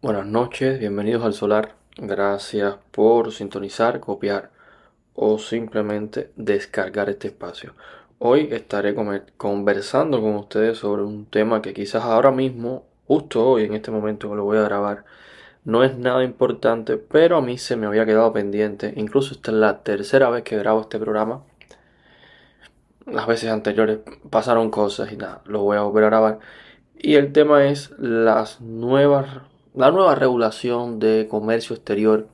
Buenas noches, bienvenidos al Solar. Gracias por sintonizar, copiar o simplemente descargar este espacio. Hoy estaré conversando con ustedes sobre un tema que quizás ahora mismo, justo hoy en este momento que lo voy a grabar, no es nada importante, pero a mí se me había quedado pendiente. Incluso esta es la tercera vez que grabo este programa. Las veces anteriores pasaron cosas y nada, lo voy a volver a grabar. Y el tema es la nueva regulación de comercio exterior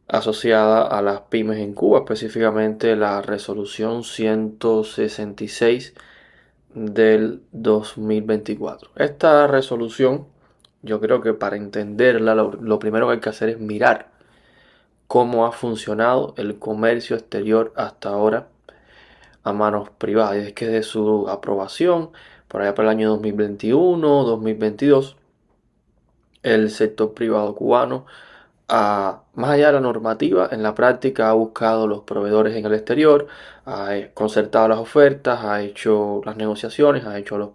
asociada a las pymes en Cuba, específicamente la resolución 166 del 2024. Esta resolución, yo creo que para entenderla, lo primero que hay que hacer es mirar cómo ha funcionado el comercio exterior hasta ahora a manos privadas. Y es que de su aprobación, por allá por el año 2021, 2022, el sector privado cubano, más allá de la normativa, en la práctica ha buscado los proveedores en el exterior, ha concertado las ofertas, ha hecho las negociaciones, ha hecho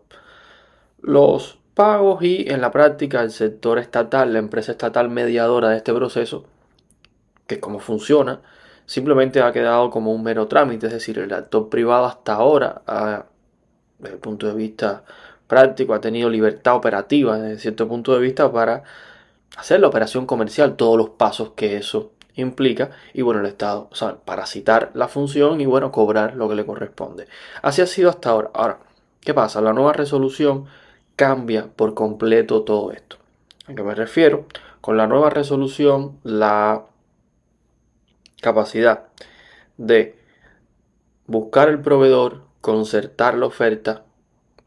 los pagos y en la práctica el sector estatal, la empresa estatal mediadora de este proceso, que es como funciona, simplemente ha quedado como un mero trámite, es decir, el actor privado hasta ahora, desde el punto de vista práctico, ha tenido libertad operativa desde cierto punto de vista para hacer la operación comercial, todos los pasos que eso implica, y bueno, el Estado, o sea, parasitar la función y bueno, cobrar lo que le corresponde. Así ha sido hasta ahora. Ahora, ¿qué pasa? La nueva resolución cambia por completo todo esto. ¿A qué me refiero? Con la nueva resolución, la capacidad de buscar el proveedor, concertar la oferta,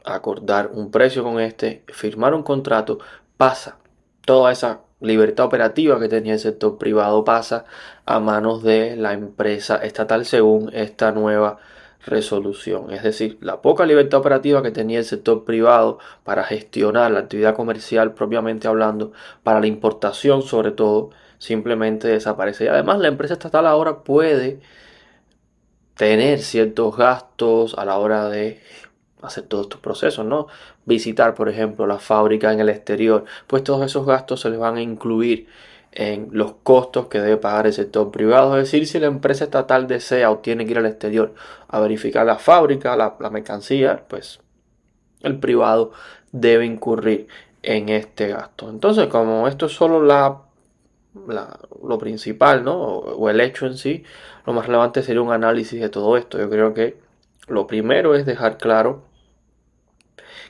acordar un precio con este, firmar un contrato, pasa toda esa libertad operativa que tenía el sector privado pasa a manos de la empresa estatal según esta nueva resolución. Es decir, la poca libertad operativa que tenía el sector privado para gestionar la actividad comercial propiamente hablando, para la importación sobre todo, simplemente desaparece. Y además la empresa estatal ahora puede tener ciertos gastos a la hora de hacer todos estos procesos, ¿no? Visitar, por ejemplo, la fábrica en el exterior, pues todos esos gastos se les van a incluir en los costos que debe pagar el sector privado. Es decir, si la empresa estatal desea o tiene que ir al exterior a verificar la fábrica, la mercancía, pues el privado debe incurrir en este gasto. Entonces, como esto es solo lo principal, ¿no? O el hecho en sí, lo más relevante sería un análisis de todo esto. Yo creo que lo primero es dejar claro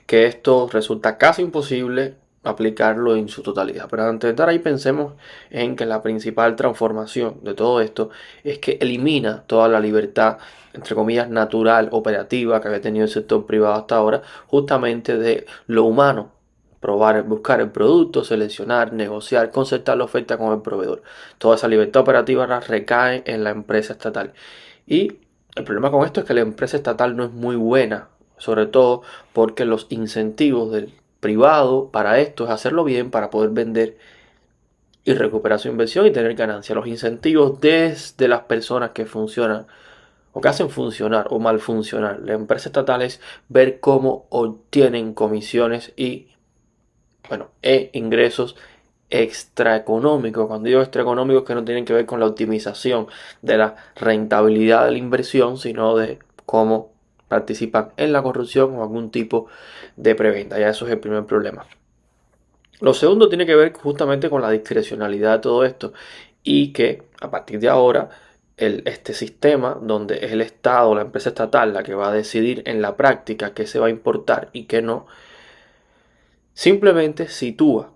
que esto resulta casi imposible aplicarlo en su totalidad. Pero antes de estar ahí pensemos en que la principal transformación de todo esto es que elimina toda la libertad, entre comillas, natural, operativa que había tenido el sector privado hasta ahora, justamente de lo humano. Probar, buscar el producto, seleccionar, negociar, concertar la oferta con el proveedor. Toda esa libertad operativa recae en la empresa estatal. Y el problema con esto es que la empresa estatal no es muy buena, sobre todo porque los incentivos del privado para esto es hacerlo bien, para poder vender y recuperar su inversión y tener ganancia. Los incentivos desde las personas que funcionan o que hacen funcionar o mal funcionar la empresa estatal es ver cómo obtienen comisiones y bueno, ingresos extraeconómicos. Cuando digo extraeconómicos, que no tienen que ver con la optimización de la rentabilidad de la inversión, sino de cómo participan en la corrupción o algún tipo de preventa. Ya eso es el primer problema. Lo segundo tiene que ver justamente con la discrecionalidad de todo esto y que a partir de ahora este sistema donde es el Estado, la empresa estatal la que va a decidir en la práctica qué se va a importar y qué no, simplemente sitúa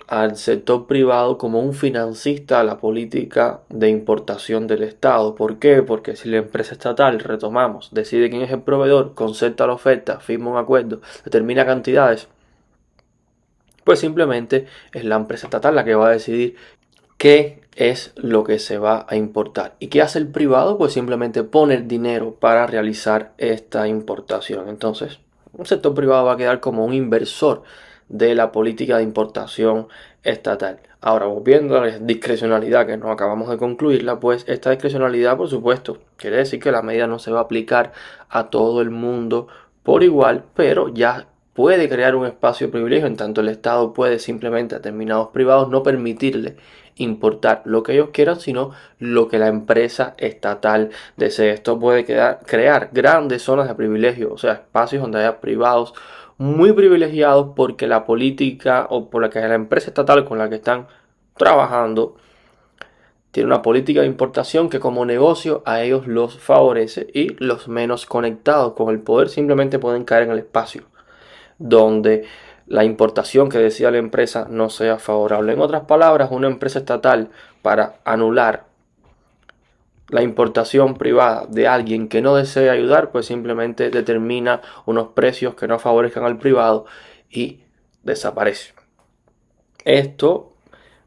al sector privado como un financista a la política de importación del Estado. ¿Por qué? Porque si la empresa estatal, retomamos, decide quién es el proveedor, concerta la oferta, firma un acuerdo, determina cantidades, pues simplemente es la empresa estatal la que va a decidir qué es lo que se va a importar. ¿Y qué hace el privado? Pues simplemente pone el dinero para realizar esta importación. Entonces, un sector privado va a quedar como un inversor de la política de importación estatal. Ahora, volviendo a la discrecionalidad que no acabamos de concluirla, pues esta discrecionalidad, por supuesto, quiere decir que la medida no se va a aplicar a todo el mundo por igual, pero ya puede crear un espacio de privilegio, en tanto el Estado puede simplemente a determinados privados no permitirle importar lo que ellos quieran, sino lo que la empresa estatal desee. Esto puede crear grandes zonas de privilegio, o sea, espacios donde haya privados muy privilegiados porque la política o por la que la empresa estatal con la que están trabajando tiene una política de importación que como negocio a ellos los favorece, y los menos conectados con el poder simplemente pueden caer en el espacio donde la importación que decía la empresa no sea favorable. En otras palabras, una empresa estatal, para anular la importación privada de alguien que no desea ayudar, pues simplemente determina unos precios que no favorezcan al privado y desaparece. Esto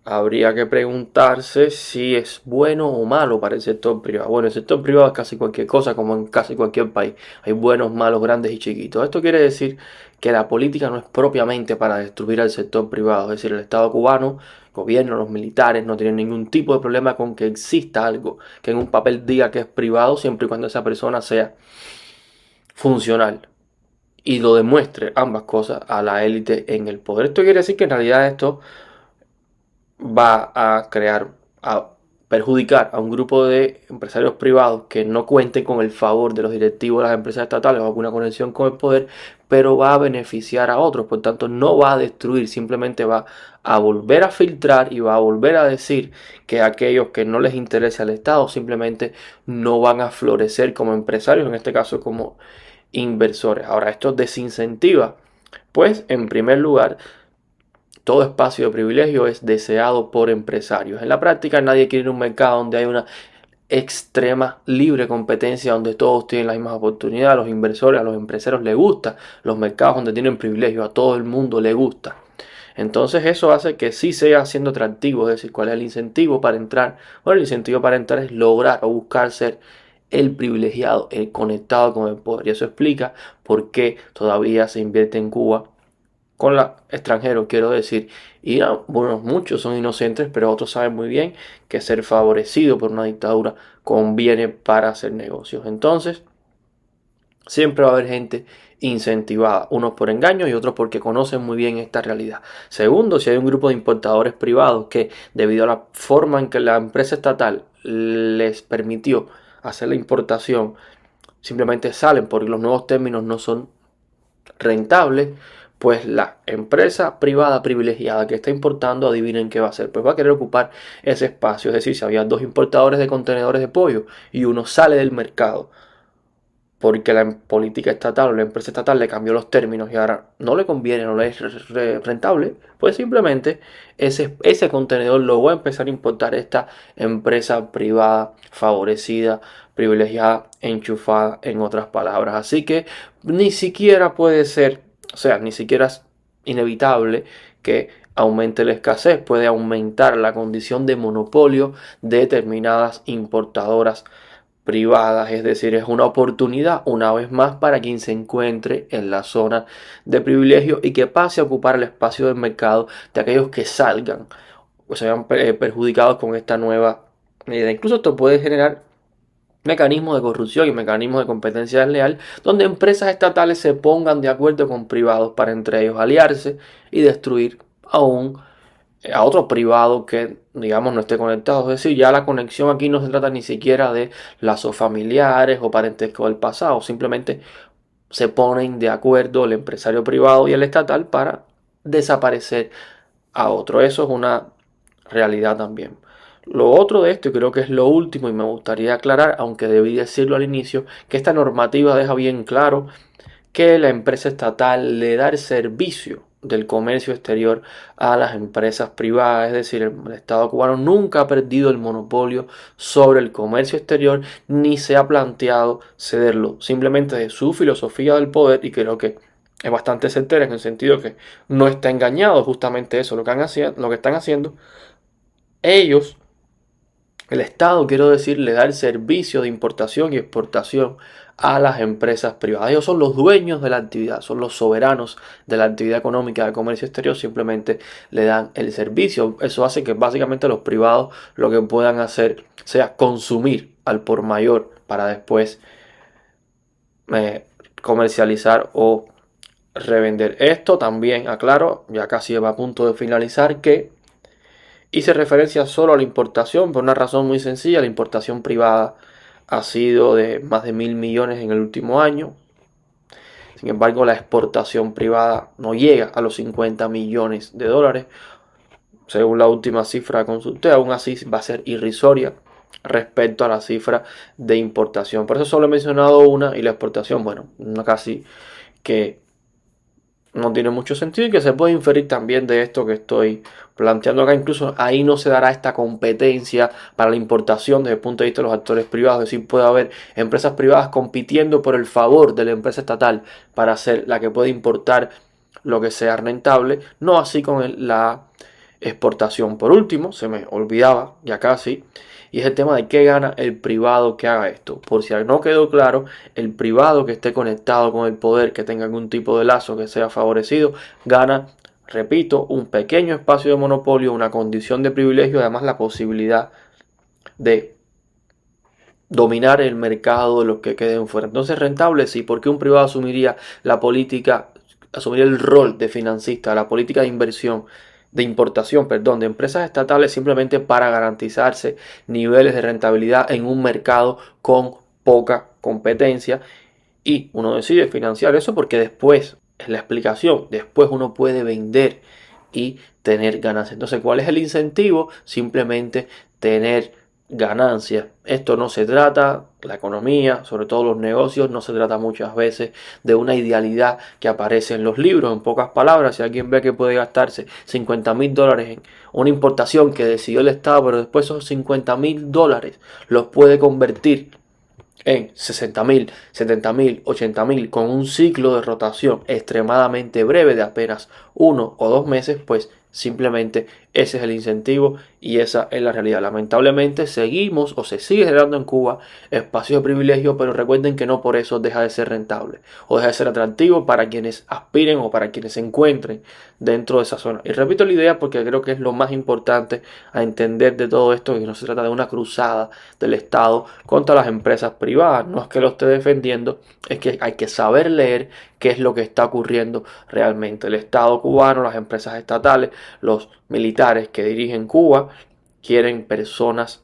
habría que preguntarse si es bueno o malo para el sector privado. Bueno, el sector privado es casi cualquier cosa, como en casi cualquier país. Hay buenos, malos, grandes y chiquitos. Esto quiere decir que la política no es propiamente para destruir al sector privado. Es decir, el Estado cubano, el gobierno, los militares no tienen ningún tipo de problema con que exista algo que en un papel diga que es privado, siempre y cuando esa persona sea funcional y lo demuestre ambas cosas a la élite en el poder. Esto quiere decir que en realidad esto va a perjudicar a un grupo de empresarios privados que no cuenten con el favor de los directivos de las empresas estatales o alguna conexión con el poder, pero va a beneficiar a otros. Por tanto, no va a destruir, simplemente va a volver a filtrar y va a volver a decir que aquellos que no les interesa el Estado simplemente no van a florecer como empresarios, en este caso como inversores. Ahora, esto desincentiva, pues, en primer lugar, todo espacio de privilegio es deseado por empresarios. En la práctica nadie quiere un mercado donde hay una extrema libre competencia, donde todos tienen las mismas oportunidades. A los inversores, a los empresarios les gusta los mercados donde tienen privilegio, a todo el mundo le gusta. Entonces eso hace que sí sea siendo atractivo, es decir, cuál es el incentivo para entrar. Bueno, el incentivo para entrar es lograr o buscar ser el privilegiado, el conectado con el poder. Y eso explica por qué todavía se invierte en Cuba con la extranjero, quiero decir. Y bueno, muchos son inocentes, pero otros saben muy bien que ser favorecido por una dictadura conviene para hacer negocios. Entonces, siempre va a haber gente incentivada, unos por engaño y otros porque conocen muy bien esta realidad. Segundo, si hay un grupo de importadores privados que, debido a la forma en que la empresa estatal les permitió hacer la importación, simplemente salen porque los nuevos términos no son rentable, pues la empresa privada privilegiada que está importando, adivinen qué va a hacer, pues va a querer ocupar ese espacio. Es decir, si había dos importadores de contenedores de pollo y uno sale del mercado porque la política estatal o la empresa estatal le cambió los términos y ahora no le conviene, no le es rentable, pues simplemente ese contenedor lo va a empezar a importar esta empresa privada favorecida, privilegiada, enchufada, en otras palabras. Así que ni siquiera puede ser, o sea, ni siquiera es inevitable que aumente la escasez, puede aumentar la condición de monopolio de determinadas importadoras privadas, es decir, es una oportunidad una vez más para quien se encuentre en la zona de privilegio y que pase a ocupar el espacio del mercado de aquellos que salgan o se vean perjudicados con esta nueva medida. Incluso esto puede generar mecanismos de corrupción y mecanismos de competencia desleal, donde empresas estatales se pongan de acuerdo con privados para entre ellos aliarse y destruir a otro privado que, digamos, no esté conectado. Es decir, ya la conexión aquí no se trata ni siquiera de lazos familiares o parentesco del pasado, simplemente se ponen de acuerdo el empresario privado y el estatal para desaparecer a otro. Eso es una realidad también. Lo otro de esto, y creo que es lo último, y me gustaría aclarar, aunque debí decirlo al inicio, que esta normativa deja bien claro que la empresa estatal le da el servicio del comercio exterior a las empresas privadas, es decir, el Estado cubano nunca ha perdido el monopolio sobre el comercio exterior ni se ha planteado cederlo, simplemente de su filosofía del poder, y creo que es bastante certera en el sentido que no está engañado, justamente eso lo que están haciendo ellos. El Estado, quiero decir, le da el servicio de importación y exportación a las empresas privadas. Ellos son los dueños de la actividad, son los soberanos de la actividad económica de comercio exterior, simplemente le dan el servicio. Eso hace que básicamente los privados lo que puedan hacer sea consumir al por mayor para después comercializar o revender. Esto también aclaro, ya casi va a punto de finalizar, que hice referencia solo a la importación por una razón muy sencilla. La importación privada ha sido de más de 1.000 millones en el último año. Sin embargo, la exportación privada no llega a los 50 millones de dólares. Según la última cifra que consulté, aún así va a ser irrisoria respecto a la cifra de importación. Por eso solo he mencionado una, y la exportación, bueno, una casi que no tiene mucho sentido y que se puede inferir también de esto que estoy planteando acá. Incluso ahí no se dará esta competencia para la importación desde el punto de vista de los actores privados. Es decir, puede haber empresas privadas compitiendo por el favor de la empresa estatal para ser la que puede importar lo que sea rentable. No así con la exportación. Por último, se me olvidaba ya casi, y es el tema de qué gana el privado que haga esto. Por si no quedó claro, el privado que esté conectado con el poder, que tenga algún tipo de lazo que sea favorecido, gana, repito, un pequeño espacio de monopolio, una condición de privilegio, además la posibilidad de dominar el mercado de los que queden fuera. Entonces, rentable sí, porque un privado asumiría la política, asumiría el rol de financista, la política de inversión, de importación, perdón, de empresas estatales simplemente para garantizarse niveles de rentabilidad en un mercado con poca competencia, y uno decide financiar eso porque después, es la explicación, después uno puede vender y tener ganancias. Entonces, ¿cuál es el incentivo? Simplemente tener ganancias. Esto no se trata, la economía, sobre todo los negocios, no se trata muchas veces de una idealidad que aparece en los libros. En pocas palabras, si alguien ve que puede gastarse 50.000 dólares en una importación que decidió el Estado, pero después esos 50.000 dólares los puede convertir en 60.000, 70.000, 80.000 con un ciclo de rotación extremadamente breve de apenas 1 o 2 meses, pues simplemente ese es el incentivo y esa es la realidad. Lamentablemente seguimos o se sigue generando en Cuba espacios de privilegio, pero recuerden que no por eso deja de ser rentable o deja de ser atractivo para quienes aspiren o para quienes se encuentren dentro de esa zona. Y repito la idea porque creo que es lo más importante a entender de todo esto, que no se trata de una cruzada del Estado contra las empresas privadas. No es que lo esté defendiendo, es que hay que saber leer qué es lo que está ocurriendo realmente. El Estado cubano, las empresas estatales, los militares que dirigen Cuba quieren personas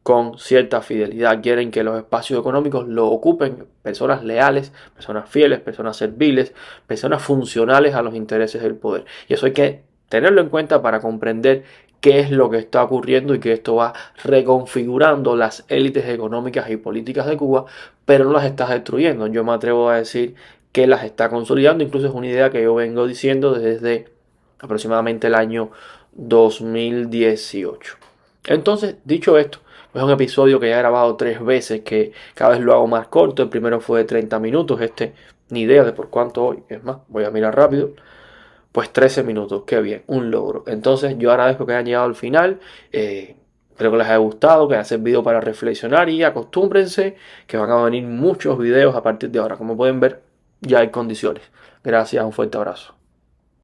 con cierta fidelidad, quieren que los espacios económicos lo ocupen personas leales, personas fieles, personas serviles, personas funcionales a los intereses del poder. Y eso hay que tenerlo en cuenta para comprender qué es lo que está ocurriendo y que esto va reconfigurando las élites económicas y políticas de Cuba, pero no las está destruyendo. Yo me atrevo a decir que las está consolidando. Incluso es una idea que yo vengo diciendo desde aproximadamente el año 2018. Entonces, dicho esto, es un episodio que ya he grabado 3 veces, que cada vez lo hago más corto. El primero fue de 30 minutos, ni idea de por cuánto hoy. Es más, voy a mirar rápido. Pues 13 minutos, qué bien, un logro. Entonces yo agradezco que hayan llegado al final. Espero que les haya gustado, que haya servido para reflexionar, y acostúmbrense que van a venir muchos videos a partir de ahora. Como pueden ver, ya hay condiciones. Gracias, un fuerte abrazo.